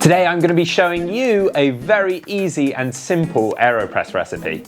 Today I'm going to be showing you a very easy and simple Aeropress recipe.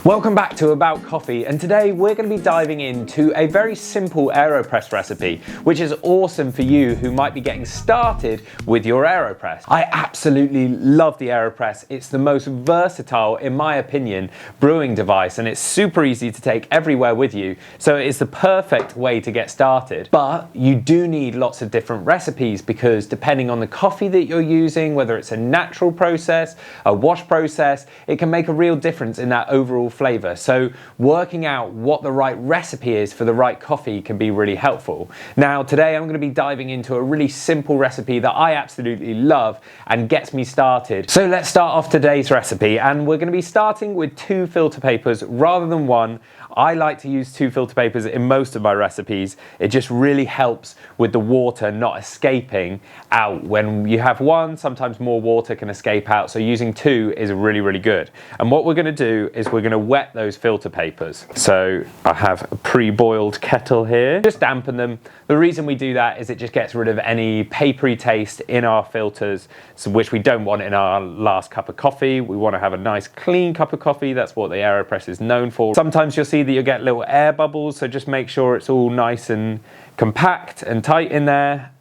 Welcome back to About Coffee, and today we're going to be diving into a very simple Aeropress recipe, which is awesome for you who might be getting started with your Aeropress. I absolutely love the Aeropress. It's the most versatile, in my opinion, brewing device, and it's super easy to take everywhere with you, so it's the perfect way to get started. But you do need lots of different recipes because depending on the coffee that you're using, whether it's a natural process, a wash process, it can make a real difference in that overall flavor. So working out what the right recipe is for the right coffee can be really helpful. Now today I'm going to be diving into a really simple recipe that I absolutely love and gets me started. So let's start off today's recipe, and we're going to be starting with 2 filter papers rather than 1. I like to use 2 filter papers in most of my recipes. It just really helps with the water not escaping out. When you have 1, sometimes more water can escape out, so using 2 is really good. And what we're going to do is we're going to wet those filter papers. So I have a pre-boiled kettle here. Just dampen them. The reason we do that is it just gets rid of any papery taste in our filters, which we don't want in our last cup of coffee. We want to have a nice clean cup of coffee. That's what the Aeropress is known for. Sometimes you'll see that you get little air bubbles, so just make sure it's all nice and compact and tight in there,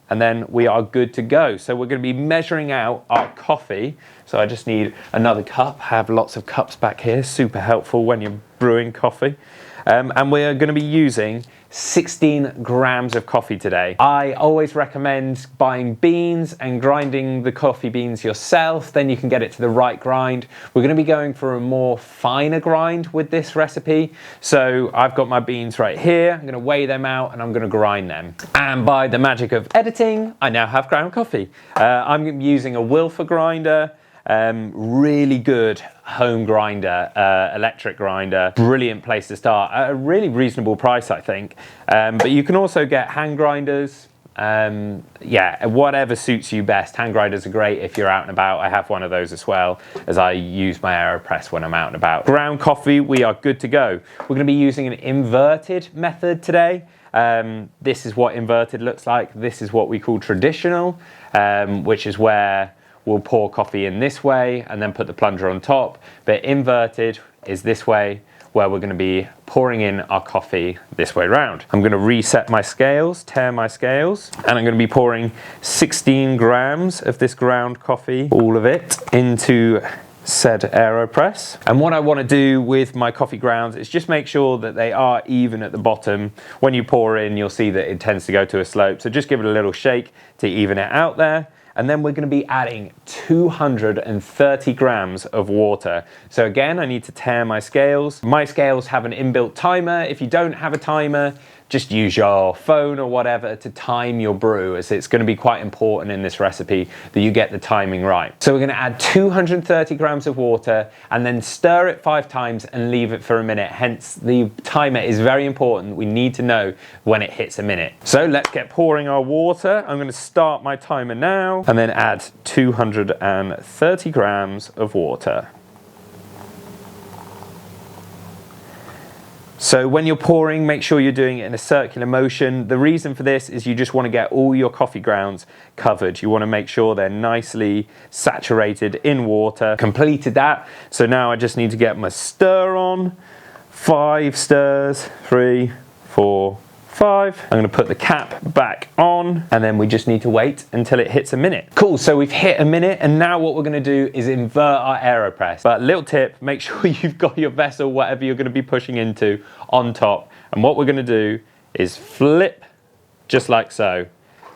and then we are good to go. So we're going to be measuring out our coffee. So I just need another cup. I have lots of cups back here, super helpful when you're brewing coffee. And we're going to be using 16 grams of coffee today. I always recommend buying beans and grinding the coffee beans yourself, then you can get it to the right grind. We're going to be going for a more finer grind with this recipe. So I've got my beans right here. I'm going to weigh them out and I'm going to grind them. And by the magic of editing, I now have ground coffee. I'm using a Wilfer grinder. Really good home grinder, electric grinder, brilliant place to start at a really reasonable price, I think. But you can also get hand grinders. Yeah, whatever suits you best. Hand grinders are great if you're out and about. I have one of those as well, as I use my Aeropress when I'm out and about. Ground coffee, we are good to go. We're going to be using an inverted method today. This is what inverted looks like. This is what we call traditional, which is where we'll pour coffee in this way and then put the plunger on top. But inverted is this way, where we're going to be pouring in our coffee this way round. I'm going to reset my scales, tare my scales, and I'm going to be pouring 16 grams of this ground coffee, all of it, into said Aeropress. And what I want to do with my coffee grounds is just make sure that they are even at the bottom. When you pour in, you'll see that it tends to go to a slope, so just give it a little shake to even it out there. And then we're going to be adding 230 grams of water. So again, I need to tare my scales. My scales have an inbuilt timer. If you don't have a timer, just use your phone or whatever to time your brew, as it's going to be quite important in this recipe that you get the timing right. So we're going to add 230 grams of water and then stir it 5 times and leave it for a minute. Hence, the timer is very important. We need to know when it hits a minute. So let's get pouring our water. I'm going to start my timer now and then add 230 grams of water. So when you're pouring, make sure you're doing it in a circular motion. The reason for this is you just want to get all your coffee grounds covered. You want to make sure they're nicely saturated in water. Completed that. So now I just need to get my stir on. 5 stirs, 3, 4, 5. I'm going to put the cap back on, and then we just need to wait until it hits a minute. Cool, so we've hit a minute, and now what we're going to do is invert our Aeropress. But little tip, make sure you've got your vessel, whatever you're going to be pushing into, on top. And what we're going to do is flip just like so.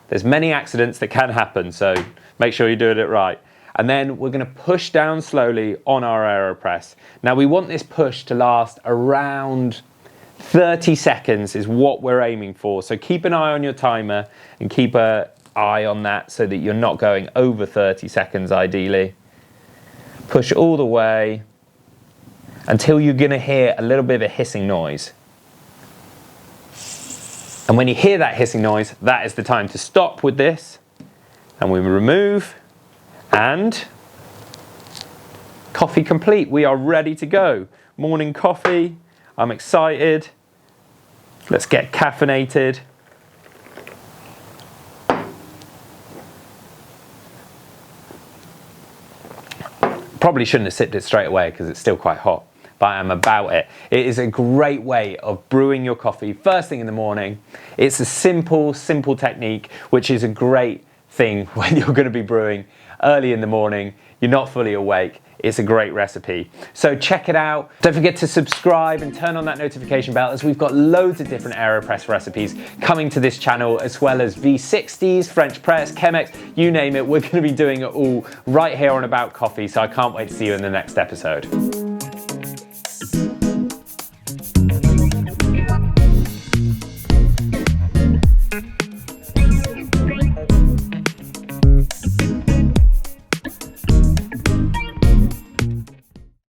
There's many accidents that can happen, so make sure you're doing it right. And then we're going to push down slowly on our Aeropress. Now we want this push to last around 30 seconds is what we're aiming for. So keep an eye on your timer and keep an eye on that so that you're not going over 30 seconds ideally. Push all the way until you're going to hear a little bit of a hissing noise. And when you hear that hissing noise, that is the time to stop with this. And we remove, and coffee complete. We are ready to go. Morning coffee. I'm excited. Let's get caffeinated. Probably shouldn't have sipped it straight away because it's still quite hot, but I'm about it. It is a great way of brewing your coffee first thing in the morning. It's a simple technique, which is a great thing when you're going to be brewing early in the morning. You're not fully awake. It's a great recipe. So check it out. Don't forget to subscribe and turn on that notification bell, as we've got loads of different Aeropress recipes coming to this channel, as well as V60s, French press, Chemex, you name it. We're going to be doing it all right here on About Coffee. So I can't wait to see you in the next episode.